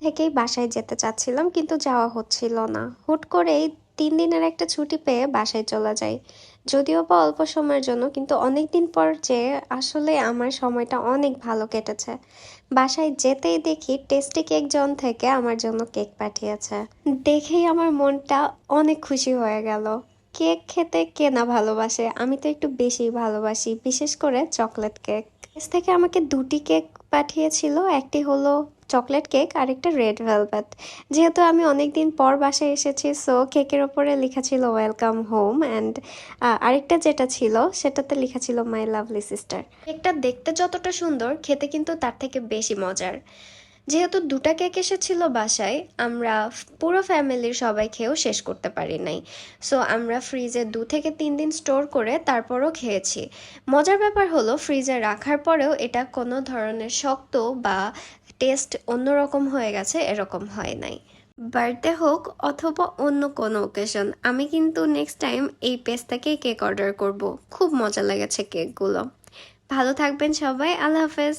থেকেই বাসায় যেতে চাচ্ছিলাম কিন্তু যাওয়া হচ্ছিল না। হুট করেই 3 দিনের একটা ছুটি পেয়ে বাসায় চলে যাই। যদিও বা অল্প সময়ের জন্য, কিন্তু অনেকদিন পর যে আসলে আমার সময়টা অনেক ভালো কেটেছে। বাসায় যেতেই দেখি টেস্টি কেক জন থেকে আমার জন্য কেক পাঠিয়েছে। দেখেই আমার মনটা অনেক খুশি হয়ে গেল। কেক খেতে কে না ভালোবাসে, আমি তো একটু বেশি ভালোবাসি, বিশেষ করে চকলেট কেক। এস থেকে আমাকে 2টি কেক পাঠিয়েছিল, একটি হলো চকলেট কেক আর একটা রেড ভেলভেট। যেহেতু আমি অনেকদিন পর বাসায় এসেছি, সো কেকের ওপরে লেখা ছিল ওয়েলকাম হোম, অ্যান্ড আরেকটা যেটা ছিল সেটাতে লেখা ছিল মাই লাভলি সিস্টার। কেকটা দেখতে যতটা সুন্দর, খেতে কিন্তু তার থেকে বেশি মজার। যেহেতু 2টা কেক এসেছিল বাসায়, আমরা পুরো ফ্যামিলির সবাই খেয়েও শেষ করতে পারি নাই। সো আমরা ফ্রিজে 2 থেকে 3 দিন স্টোর করে তারপরও খেয়েছি। মজার ব্যাপার হলো, ফ্রিজে রাখার পরেও এটা কোনো ধরনের শক্ত বা টেস্ট অন্যরকম হয়ে গেছে এরকম হয় নাই। বার্থডে হোক অথবা অন্য কোনো ওকেশন, আমি কিন্তু নেক্সট টাইম এই পেজ থেকেই কেক অর্ডার করব। খুব মজা লেগেছে কেকগুলো। ভালো থাকবেন সবাই, আল্লাহ হাফেজ।